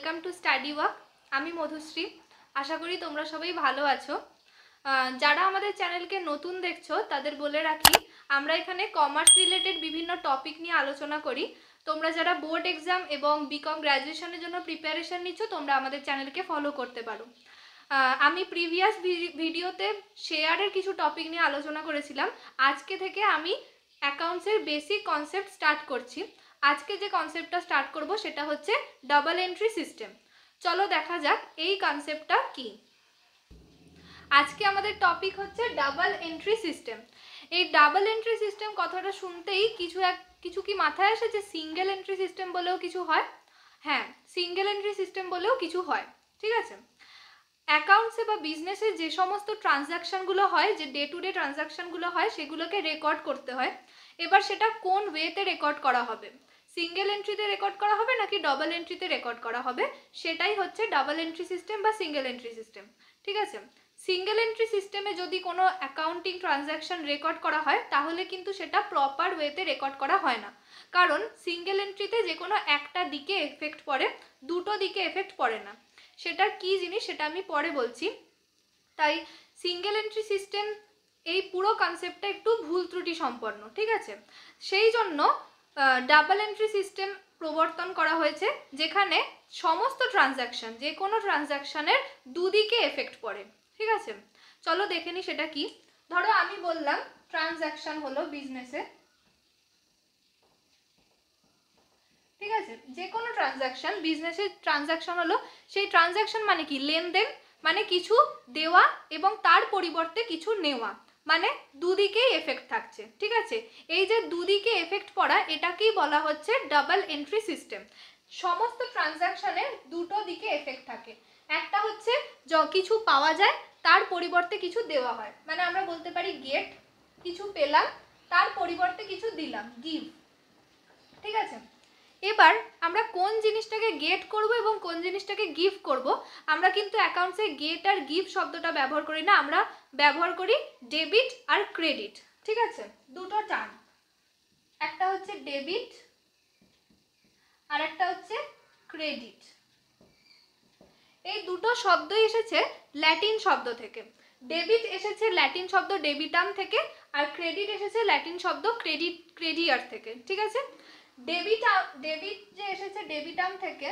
Welcome to study work. আমি মধুশ্রী। আশা করি তোমরা সবাই ভালো আছো। যারা আমাদের চ্যানেলকে নতুন দেখছো তাদের বলে রাখি, আমরা এখানে কমার্স রিলেটেড বিভিন্ন টপিক নিয়ে আলোচনা করি। তোমরা যারা বোর্ড এক্সাম এবং বিকম গ্র্যাজুয়েশনের জন্য প্রিপারেশন নিচ্ছ, তোমরা আমাদের চ্যানেলকে ফলো করতে পারো। আমি প্রিভিয়াস ভিডিওতে শেয়ারের কিছু টপিক নিয়ে আলোচনা করেছিলাম। আজকে থেকে আমি অ্যাকাউন্টসের বেসিক কনসেপ্ট স্টার্ট করছি। আজকে যে কনসেপ্টটা স্টার্ট করব সেটা হচ্ছে ডাবল এন্ট্রি সিস্টেম। চলো দেখা যাক এই কনসেপ্টটা কি। আজকে আমাদের টপিক হচ্ছে ডাবল এন্ট্রি সিস্টেম। এই ডাবল এন্ট্রি সিস্টেম কথাটা শুনতেই কিছু কি মাথায় আসে যে সিঙ্গেল এন্ট্রি সিস্টেম বলেও কিছু হয়? হ্যাঁ, সিঙ্গেল এন্ট্রি সিস্টেম বলেও কিছু হয়। ঠিক আছে, অ্যাকাউন্টসে বা বিজনেসে যে সমস্ত ট্রানজ্যাকশানগুলো হয়, যে ডে টু ডে ট্রানজ্যাকশানগুলো হয়, সেগুলোকে রেকর্ড করতে হয়। এবার সেটা কোন ওয়েতে রেকর্ড করা হবে, সিঙ্গেল এন্ট্রিতে রেকর্ড করা হবে নাকি ডবল এন্ট্রিতে রেকর্ড করা হবে, সেটাই হচ্ছে ডাবল এন্ট্রি সিস্টেম বা সিঙ্গেল এন্ট্রি সিস্টেম। ঠিক আছে, সিঙ্গেল এন্ট্রি সিস্টেমে যদি কোনো অ্যাকাউন্টিং ট্রানজ্যাকশান রেকর্ড করা হয় তাহলে কিন্তু সেটা প্রপার ওয়েতে রেকর্ড করা হয় না। কারণ সিঙ্গেল এন্ট্রিতে যে কোনো একটা দিকে এফেক্ট পড়ে, দুটো দিকে এফেক্ট পড়ে না। সেটার কি জিনিস সেটা আমি পরে বলছি। তাই সিঙ্গেল এন্ট্রি সিস্টেম এই পুরো কনসেপ্টটা একটু ভুল ত্রুটি সম্পন্ন। ঠিক আছে, সেই জন্য ডাবল এন্ট্রি সিস্টেম প্রবর্তন করা হয়েছে, যেখানে সমস্ত ট্রানজ্যাকশান, যে কোনো ট্রানজ্যাকশানের দুদিকে এফেক্ট পড়ে। ঠিক আছে, চলো দেখে নিই সেটা কি। ধরো আমি বললাম ট্রানজ্যাকশান হলো বিজনেসে, ঠিক আছে, যে কোনো ট্রানজ্যাকশান বিজনেসের ট্রানজ্যাকশান হলো, সেই ট্রানজ্যাকশান মানে কি? লেনদেন, মানে কিছু দেওয়া এবং তার পরিবর্তে কিছু নেওয়া, মানে দুদিকেই এফেক্ট থাকছে। ঠিক আছে, এই যে দুদিকে এফেক্ট পড়া, এটাকেই বলা হচ্ছে ডাবল এন্ট্রি সিস্টেম। সমস্ত ট্রানজ্যাকশানের দুটো দিকে এফেক্ট থাকে। একটা হচ্ছে কিছু পাওয়া যায়, তার পরিবর্তে কিছু দেওয়া হয়, মানে আমরা বলতে পারি গেট, কিছু পেলাম তার পরিবর্তে কিছু দিলাম, গিভ। ঠিক আছে, এবার আমরা কোন জিনিসটাকে গেট করব এবং কোন জিনিসটাকে গিভ করব, আমরা কিন্তু অ্যাকাউন্টসে গেট আর গিভ শব্দটা ব্যবহার করি না, আমরা ব্যবহার করি ডেবিট আর ক্রেডিট। ঠিক আছে, দুটো টার্ম, একটা হচ্ছে ডেবিট আর একটা হচ্ছে ক্রেডিট। এই দুটো শব্দই এসেছে ল্যাটিন শব্দ থেকে। ডেবিট এসেছে ল্যাটিন শব্দ ডেবিটাম থেকে, আর ক্রেডিট এসেছে ল্যাটিন শব্দ ক্রেডিয়ার থেকে। ঠিক আছে, ডেবিট যে এসেছে ডেবিটাম থেকে,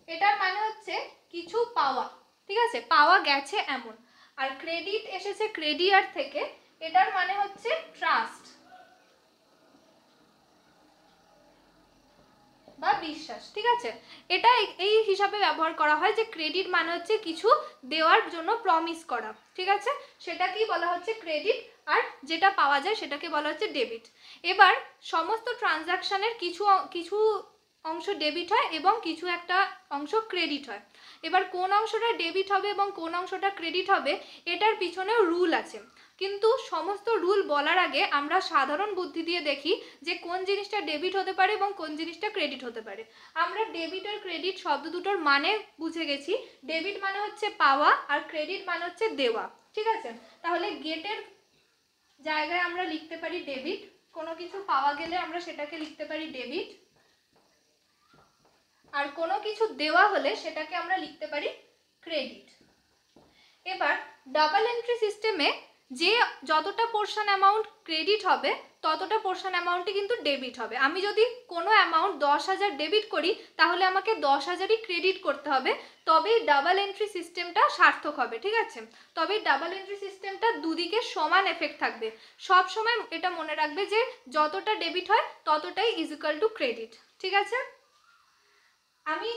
এটার মানে হচ্ছে কিছু পাওয়া। ঠিক আছে, পাওয়া গেছে এমন। আর ক্রেডিট এসেছে ক্রেডিয়ার থেকে, এটার মানে হচ্ছে ট্রাস্ট বা বিশ্বাস। ঠিক আছে, এটা এই হিসাবে ব্যবহার করা হয় যে ক্রেডিট মানে হচ্ছে কিছু দেওয়ার জন্য প্রমিস করা। ঠিক আছে, সেটাকেই বলা হচ্ছে ক্রেডিট, আর যেটা পাওয়া যায় সেটাকে বলা হচ্ছে ডেবিট। এবার সমস্ত ট্রানজ্যাকশানের কিছু অংশ ডেবিট হয় এবং কিছু একটা অংশ ক্রেডিট হয়। এবার কোন অংশটা ডেবিট হবে এবং কোন অংশটা ক্রেডিট হবে, এটার পিছনেও রুল আছে। কিন্তু সমস্ত রুল বলার আগে আমরা সাধারণ বুদ্ধি দিয়ে দেখি যে কোন জিনিসটা ডেবিট হতে পারে এবং কোন জিনিসটা ক্রেডিট হতে পারে। আমরা ডেবিট আর ক্রেডিট শব্দ দুটোর মানে বুঝে গেছি। ডেবিট মানে হচ্ছে পাওয়া আর ক্রেডিট মানে হচ্ছে দেওয়া। ঠিক আছে, তাহলে গেটের জায়গায় আমরা লিখতে পারি ডেবিট, কোনো কিছু পাওয়া গেলে আমরা সেটাকে লিখতে পারি ডেবিট, আর কোনো কিছু দেওয়া হলে সেটাকে আমরা লিখতে পারি ক্রেডিট। এবার ডাবল এন্ট্রি সিস্টেমে যে যতটা পোর্শন অ্যামাউন্ট ক্রেডিট হবে ততটা পোর্শন অ্যামাউন্টই কিন্তু ডেবিট হবে। আমি যদি কোনো অ্যামাউন্ট 10,000 ডেবিট করি তাহলে আমাকে 10,000ই ক্রেডিট করতে হবে, তবেই ডাবল এন্ট্রি সিস্টেমটা সার্থক হবে। ঠিক আছে, তবেই ডাবল এন্ট্রি সিস্টেমটা দুদিকে সমান এফেক্ট থাকবে। সব সময় এটা মনে রাখবে যে যতটা ডেবিট হয় ততটাই ইজ ইকুয়াল টু ক্রেডিট। ঠিক আছে, আমি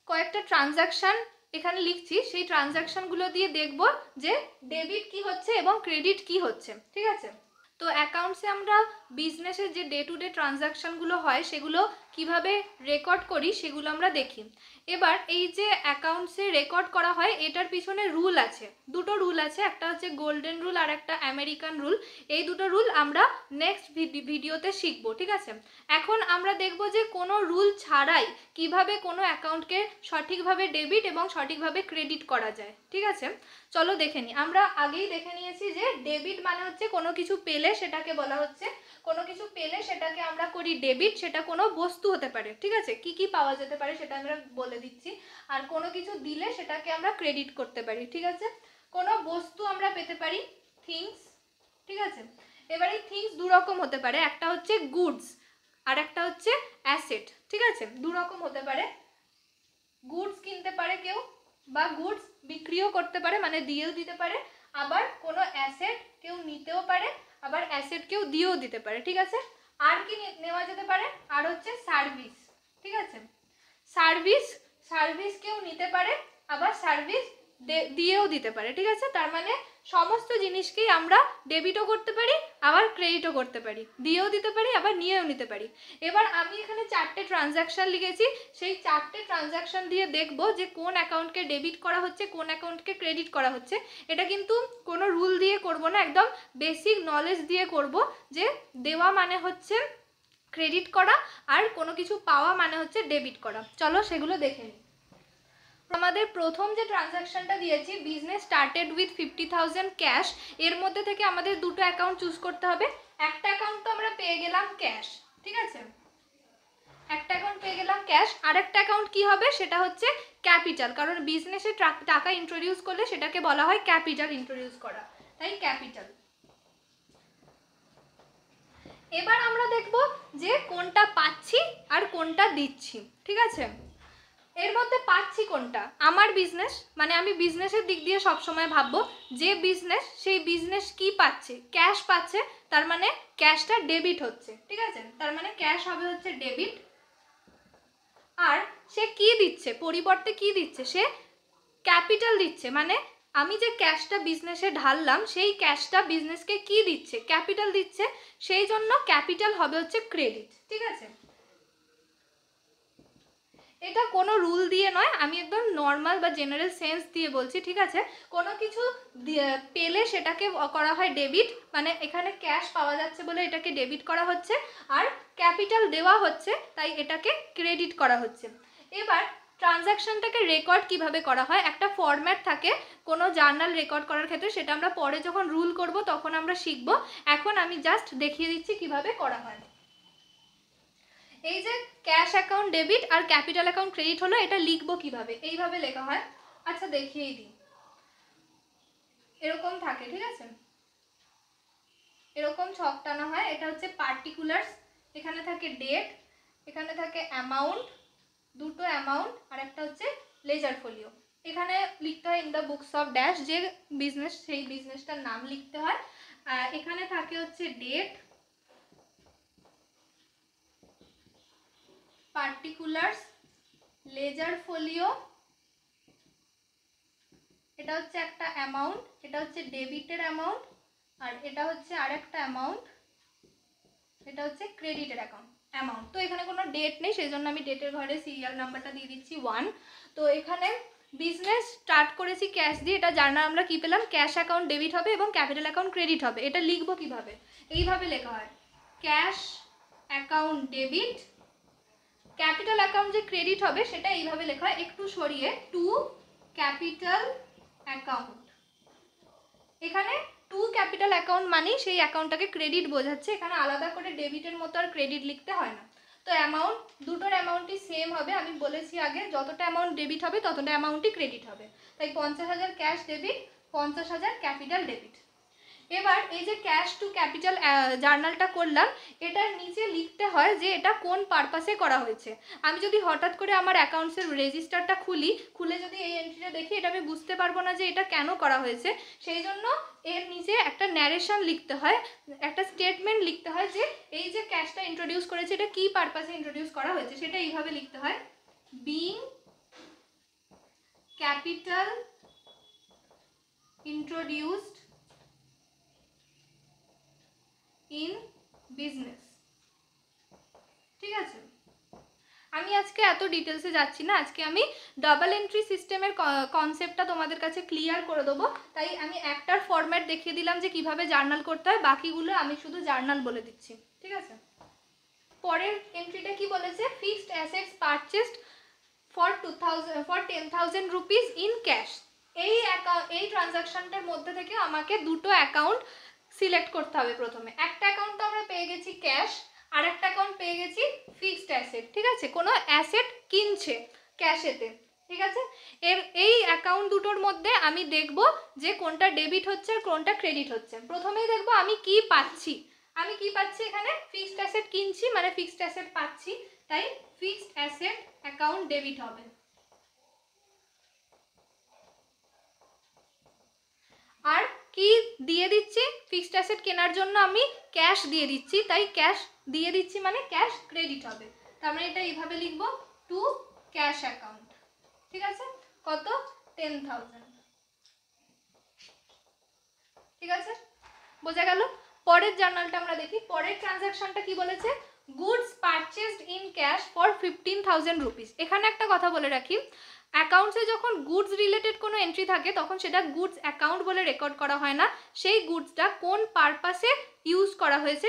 কয়েকটা ট্রানজ্যাকশান এখানে লিখছি, সেই ট্রানজ্যাকশানগুলো দিয়ে দেখব যে ডেবিট কি হচ্ছে এবং ক্রেডিট কি হচ্ছে। ঠিক আছে, তো অ্যাকাউন্টসে আমরা বিজনেসের যে ডে টু ডে ট্রানজ্যাকশানগুলো হয় সেগুলো কিভাবে রেকর্ড করি সেগুলো আমরা দেখি। এবার এই যে অ্যাকাউন্টসে রেকর্ড করা হয় এটার পিছনে রুল আছে, দুটো রুল আছে, একটা হচ্ছে গোল্ডেন রুল আর একটা আমেরিকান রুল। এই দুটো রুল আমরা নেক্সট ভিডিওতে শিখবো, ঠিক আছে। এখন আমরা দেখব যে কোনো রুল ছাড়াই কিভাবে কোনো অ্যাকাউন্টকে সঠিকভাবে ডেবিট এবং সঠিকভাবে ক্রেডিট করা যায়, ঠিক আছে। চলো দেখে নিই। আমরা আগেই দেখে নিয়েছি যে ডেবিট মানে হচ্ছে কোনো কিছু পেলে সেটাকে বলা হচ্ছে, কোনো কিছু পেলে সেটাকে আমরা করি ডেবিট, সেটা কোনো বস্তু হতে পারে, ঠিক আছে। কি কি পাওয়া যেতে পারে সেটা আমরা বলে দিচ্ছি। আর কোনো কিছু দিলে সেটাকে আমরা ক্রেডিট করতে পারি, ঠিক আছে। কোনো বস্তু আমরা পেতে পারি থিংস, ঠিক আছে। এবার এই থিংস দু রকম হতে পারে, একটা হচ্ছে গুডস আর একটা হচ্ছে অ্যাসেট, ঠিক আছে। দু রকম হতে পারে, গুডস কিনতে পারে কেউ বা গুডস বিক্রিও করতে পারে, মানে দিয়েও দিতে পারে। আবার কোনো অ্যাসেট কেউ নিতেও পারে, আবার অ্যাসেট কেউ দিয়েও দিতে পারে, ঠিক আছে। আর কি নেওয়া যেতে পারে, আর হচ্ছে সার্ভিস, ঠিক আছে। সার্ভিস কেউ নিতে পারে, আবার সার্ভিস দিয়েও দিতে পারে, ঠিক আছে। তার মানে সমস্ত জিনিসকেই আমরা ডেবিটও করতে পারি, আবার ক্রেডিটও করতে পারি, দিয়েও দিতে পারি, আবার নিয়েও নিতে পারি। এবার আমি এখানে 4টে ট্রানজ্যাকশন লিখেছি, সেই 4টে ট্রানজ্যাকশন দিয়ে দেখব যে কোন অ্যাকাউন্টকে ডেবিট করা হচ্ছে, কোন অ্যাকাউন্টকে ক্রেডিট করা হচ্ছে। এটা কিন্তু কোনো রুল দিয়ে করব না, একদম বেসিক নলেজ দিয়ে করব, যে দেওয়া মানে হচ্ছে ক্রেডিট করা আর কোনো কিছু পাওয়া মানে হচ্ছে ডেবিট করা। চলো সেগুলো দেখে নিই। আমাদের প্রথম যে ট্রানজ্যাকশনটা দিয়েছি, বিজনেস স্টার্টেড উইথ 50,000 ক্যাশ, এর মধ্যে থেকে আমাদের দুটো অ্যাকাউন্ট চুজ করতে হবে। একটা অ্যাকাউন্ট তো আমরা পেয়ে গেলাম ক্যাশ, ঠিক আছে, একটা অ্যাকাউন্ট পেয়ে গেলাম ক্যাশ। আর একটা অ্যাকাউন্ট কি হবে, সেটা হচ্ছে ক্যাপিটাল, কারণ বিজনেসে টাকা ইন্ট্রোডিউস করলে সেটাকে বলা হয় ক্যাপিটাল ইন্ট্রোডিউস করা, তাই ক্যাপিটাল। এবার আমরা দেখব যে কোনটা পাচ্ছি আর কোনটা দিচ্ছি, ঠিক আছে। এর মধ্যে পাচ্ছি কোনটা, আমার বিজনেস, মানে আমি বিজনেসের দিক দিয়ে সবসময় ভাববো যে বিজনেস, সেই বিজনেস কি পাচ্ছে, ক্যাশ পাচ্ছে, তার মানে ক্যাশটা ডেবিট হচ্ছে, ঠিক আছে। তার মানে ক্যাশ হবে হচ্ছে ডেবিট। আর সে কি দিচ্ছে, পরিবর্তে কি দিচ্ছে, সে ক্যাপিটাল দিচ্ছে, মানে আমি যে ক্যাশটা বিজনেসে ঢাললাম সেই ক্যাশটা বিজনেসকে কি দিচ্ছে, ক্যাপিটাল দিচ্ছে, সেই জন্য ক্যাপিটাল হবে হচ্ছে ক্রেডিট, ঠিক আছে। এটা কোনো রুল দিয়ে নয়, আমি একদম নর্মাল বা জেনারেল সেন্স দিয়ে বলছি, ঠিক আছে। কোনো কিছু পেলে সেটাকে করা হয় ডেবিট, মানে এখানে ক্যাশ পাওয়া যাচ্ছে বলে এটাকে ডেবিট করা হচ্ছে, আর ক্যাপিটাল দেওয়া হচ্ছে তাই এটাকে ক্রেডিট করা হচ্ছে। এবার ট্রানজ্যাকশনটাকে রেকর্ড কিভাবে করা হয়, একটা ফরম্যাট থাকে কোনো জার্নাল রেকর্ড করার ক্ষেত্রে, সেটা আমরা পরে যখন রুল করব তখন আমরা শিখব। এখন আমি জাস্ট দেখিয়ে দিচ্ছি কিভাবে করা হয়। এই যে ক্যাশ অ্যাকাউন্ট ডেবিট আর ক্যাপিটাল অ্যাকাউন্ট ক্রেডিট হলো, এটা লিখবো কিভাবে, এইভাবে লেখা হয়। আচ্ছা দেখিয়েই দিই, এরকম থাকে, ঠিক আছে, এরকম ছক টানা হয়। এটা হচ্ছে পার্টিকুলার্স, এখানে থাকে ডেট, এখানে থাকে অ্যামাউন্ট, দুটো অ্যামাউন্ট, আর একটা হচ্ছে লেজার ফোলিও। এখানে লিখতে হয় in the books of dash, যে বিজনেস সেই বিজনেসটার নাম লিখতে হয়। এখানে থাকে হচ্ছে ডেট, পার্টিকুলার্স, লেজার ফোলিও, এটা হচ্ছে একটা অ্যামাউন্ট, এটা হচ্ছে ডেবিটের অ্যামাউন্ট, আর এটা হচ্ছে আরেকটা অ্যামাউন্ট, এটা হচ্ছে ক্রেডিটের অ্যামাউন্ট। তো এখানে কোনো ডেট নেই, সেই জন্য আমি ডেটের ঘরে সিরিয়াল নাম্বারটা দিয়ে দিচ্ছি 1। তো এখানে বিজনেস স্টার্ট করেছি ক্যাশ দিয়ে, এটা জার্নাল আমরা কি পেলাম, ক্যাশ অ্যাকাউন্ট ডেবিট হবে এবং ক্যাপিটাল অ্যাকাউন্ট ক্রেডিট হবে। এটা লিখবো কিভাবে, এইভাবে লেখা হয়, cash account debit, capital account যে ক্রেডিট হবে সেটা এইভাবে লেখা হয়, একটু সরিয়ে, টু ক্যাপিটাল অ্যাকাউন্ট। এখানে টু ক্যাপিটাল অ্যাকাউন্ট মানেই সেই অ্যাকাউন্টটাকে ক্রেডিট বোঝাচ্ছে, এখানে আলাদা করে ডেবিটের মতো আর ক্রেডিট লিখতে হয় না। তো অ্যামাউন্ট, দুটোর অ্যামাউন্টই সেম হবে, আমি বলেছি আগে যতটা অ্যামাউন্ট ডেবিট হবে ততটা অ্যামাউন্টই ক্রেডিট হবে, তাই 50,000 ক্যাশ ডেবিট, 50,000 ক্যাপিটাল ডেবিট। এবার এই যে ক্যাশ টু ক্যাপিটাল জার্নালটা করলাম, এটার নিচে লিখতে হয় যে এটা কোন পারপাসে করা হয়েছে। আমি যদি হঠাৎ করে আমার অ্যাকাউন্টসের রেজিস্টারটা খুলে যদি এই এন্ট্রিটা দেখি, এটা আমি বুঝতে পারবো না যে এটা কেন করা হয়েছে, সেই জন্য এর নিচে একটা ন্যারেশন লিখতে হয়, একটা স্টেটমেন্ট লিখতে হয় যে এই যে ক্যাশটা ইন্ট্রোডিউস করেছে এটা কি পারপাসে ইন্ট্রোডিউস করা হয়েছে, সেটা এইভাবে লিখতে হয়, being capital introduced in business, ঠিক আছে। আমি আজকে এত ডিটেলসে যাচ্ছি না, আজকে আমি ডাবল এন্ট্রি সিস্টেমের কনসেপ্টটা তোমাদের কাছে ক্লিয়ার করে দেবো। তাই আমি একটার ফরম্যাট দেখিয়ে দিলাম যে কিভাবে জার্নাল করতে হয়, বাকিগুলো আমি শুধু জার্নাল বলে দিচ্ছি, ঠিক আছে। পরের এন্ট্রিটা কি বলেছে, fixed assets purchased for 10,000 rupees in cash. এই ট্রানজাকশনটার মধ্যে থেকে আমাকে দুটো অ্যাকাউন্ট সিলেক্ট করতে হবে। প্রথমে একটা অ্যাকাউন্ট তো আমরা পেয়ে গেছি ক্যাশ, আর একটা অ্যাকাউন্ট পেয়ে গেছি ফিক্সড অ্যাসেট, ঠিক আছে, কোনো অ্যাসেট কিনছে ক্যাশেতে, ঠিক আছে। এই অ্যাকাউন্ট দুটোর মধ্যে আমি দেখব যে কোনটা ডেবিট হচ্ছে আর কোনটা ক্রেডিট হচ্ছে। প্রথমেই দেখব আমি কি পাচ্ছি, এখানে ফিক্সড অ্যাসেট কিনছি মানে ফিক্সড অ্যাসেট পাচ্ছি, তাই ফিক্সড অ্যাসেট অ্যাকাউন্ট ডেবিট হবে। আর কি দিয়ে দিচ্ছি, ফিক্সড অ্যাসেট কেনার জন্য আমি ক্যাশ দিয়ে দিচ্ছি, তাই ক্যাশ দিয়ে দিচ্ছি মানে ক্যাশ ক্রেডিট হবে। তার মানে এটা এইভাবে লিখবো, টু ক্যাশ অ্যাকাউন্ট, ঠিক আছে। কত, 10,000, ঠিক আছে, বোঝা গেল। পরের জার্নালটা আমরা দেখি। পরের ট্রানজাকশনটা কি বলেছে, goods purchased in cash for 15,000 rupees. এখানে একটা কথা বলে রাখি, অ্যাকাউন্টসে যখন গুডস রিলেটেড কোনো এন্ট্রি থাকে তখন সেটা গুডস অ্যাকাউন্ট বলে রেকর্ড করা হয় না, সেই গুডসটা কোন পারপাসে ইউজ করা হয়েছে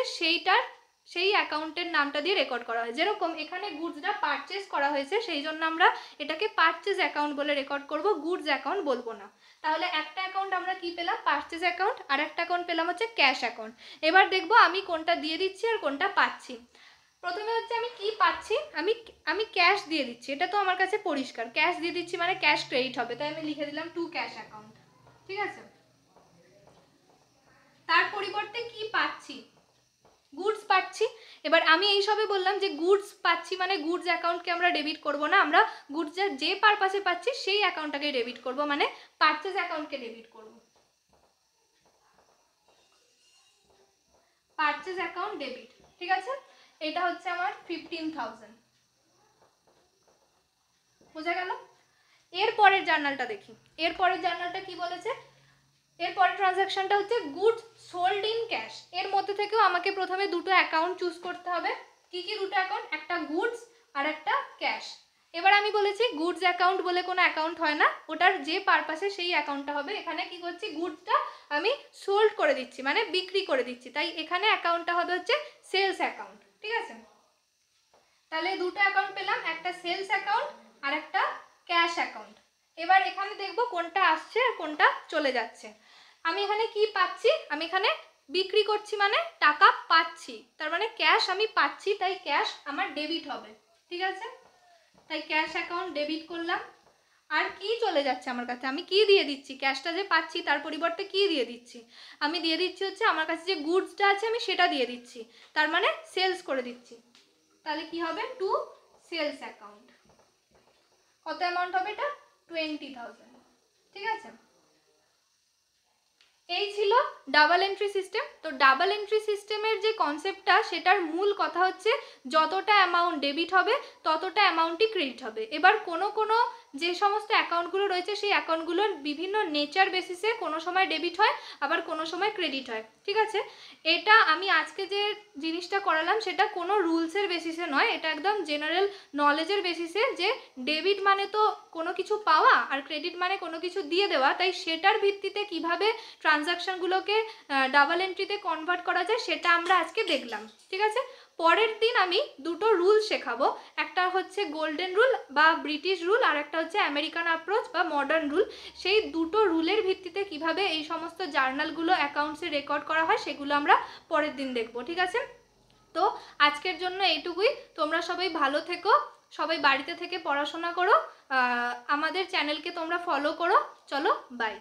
সেই অ্যাকাউন্টের নামটা দিয়ে রেকর্ড করা হয়। যেরকম এখানে গুডসটা পারচেস করা হয়েছে, সেই জন্য আমরা এটাকে পারচেস অ্যাকাউন্ট বলে রেকর্ড করব, গুডস অ্যাকাউন্ট বলবো না। তাহলে একটা অ্যাকাউন্ট আমরা কি পেলাম, পারচেস অ্যাকাউন্ট, আর একটা অ্যাকাউন্ট পেলাম হচ্ছে ক্যাশ অ্যাকাউন্ট। এবার দেখবো আমি কোনটা দিয়ে দিচ্ছি আর কোনটা পাচ্ছি। প্রথমে হচ্ছে আমি কি পাচ্ছি, আমি ক্যাশ দিয়ে দিচ্ছি, এটা তো আমার কাছে পরিষ্কার, ক্যাশ দিয়ে দিচ্ছি মানে ক্যাশ ক্রেডিট হবে, তাই আমি লিখে দিলাম টু ক্যাশ অ্যাকাউন্ট, ঠিক আছে। তার পরিবর্তে কি পাচ্ছি, গুডস পাচ্ছি। এবার আমি এইসবে বললাম যে গুডস পাচ্ছি মানে গুডস অ্যাকাউন্টকে আমরা ডেবিট করব না, আমরা গুডস যে পারপাসে পাচ্ছি সেই অ্যাকাউন্টটাকে ডেবিট করব, মানে পারচেজ অ্যাকাউন্টকে ডেবিট করব, পারচেজ অ্যাকাউন্ট ডেবিট, ঠিক আছে। এটা হচ্ছে আমার 15,000, বোঝা গেল। এরপরের জার্নালটা দেখি, এরপরের জার্নালটা কি বলেছে, এরপরের ট্রানজাকশনটা হচ্ছে গুডস সোল্ড ইন ক্যাশ। এর মধ্যে থেকেও আমাকে প্রথমে দুটো অ্যাকাউন্ট চুজ করতে হবে। কি কি দুটো অ্যাকাউন্ট, একটা গুডস আর একটা ক্যাশ। এবার আমি বলেছি গুডস অ্যাকাউন্ট বলে কোনো অ্যাকাউন্ট হয় না, ওটার যে পারপাসে সেই অ্যাকাউন্টটা হবে। এখানে কি করছি, গুডসটা আমি সোল্ড করে দিচ্ছি মানে বিক্রি করে দিচ্ছি, তাই এখানে অ্যাকাউন্টটা হবে হচ্ছে সেলস অ্যাকাউন্ট, ঠিক আছে। তাহলে দুটো অ্যাকাউন্ট পেলাম, একটা সেলস অ্যাকাউন্ট আর একটা ক্যাশ অ্যাকাউন্ট। এবার এখানে দেখব কোনটা আসছে আর কোনটা চলে যাচ্ছে। আমি এখানে কি পাচ্ছি, আমি এখানে বিক্রি করছি মানে টাকা পাচ্ছি, তার মানে ক্যাশ আমি পাচ্ছি, তাই ক্যাশ আমার ডেবিট হবে, ঠিক আছে। তাই ক্যাশ অ্যাকাউন্ট ডেবিট করলাম। আর কি চলে যাচ্ছে আমার কাছে, আমি কি দিয়ে দিচ্ছি, ক্যাশটা যে পাচ্ছি তার পরিবর্তে কি দিয়ে দিচ্ছি, আমি দিয়ে দিচ্ছি হচ্ছে আমার কাছে যে গুডসটা আছে আমি সেটা দিয়ে দিচ্ছি, তার মানে সেলস করে দিচ্ছি। তাহলে কি হবে, টু সেলস অ্যাকাউন্ট। কত অ্যামাউন্ট হবে এটা, 20,000, ঠিক আছে। এই ছিল ডাবল এন্ট্রি সিস্টেম। তো ডাবল এন্ট্রি সিস্টেমের যে কনসেপ্টটা, সেটার মূল কথা হচ্ছে যতটা অ্যামাউন্ট ডেবিট হবে ততটা অ্যামাউন্টই ক্রেডিট হবে। এবার কোনো যে সমস্ত অ্যাকাউন্টগুলো রয়েছে সেই অ্যাকাউন্টগুলোর বিভিন্ন নেচার বেসিসে কোনো সময় ডেবিট হয় আবার কোনো সময় ক্রেডিট হয়, ঠিক আছে। এটা আমি আজকে যে জিনিসটা করালাম সেটা কোনো রুলসের বেসিসে নয়, এটা একদম জেনারেল নলেজের বেসিসে, যে ডেবিট মানে তো কোনো কিছু পাওয়া আর ক্রেডিট মানে কোনো কিছু দিয়ে দেওয়া, তাই সেটার ভিত্তিতে কিভাবে ট্রানজাকশনগুলোকে ডাবল এন্ট্রিতে কনভার্ট করা যায় সেটা আমরা আজকে দেখলাম, ঠিক আছে। পরের দিন আমি দুটো রুল শেখাবো, একটা হচ্ছে গোল্ডেন রুল বা ব্রিটিশ রুল, আর একটা হচ্ছে আমেরিকান অ্যাপ্রোচ বা মডার্ন রুল। সেই দুটো রুলের ভিত্তিতে কিভাবে এই সমস্ত জার্নালগুলো অ্যাকাউন্টসে রেকর্ড করা হয় সেগুলো আমরা পরের দিন দেখবো, ঠিক আছে। তো আজকের জন্য এইটুকুই, তোমরা সবাই ভালো থেকো, সবাই বাড়িতে থেকে পড়াশোনা করো, আমাদের চ্যানেলকে তোমরা ফলো করো, চলো বাই।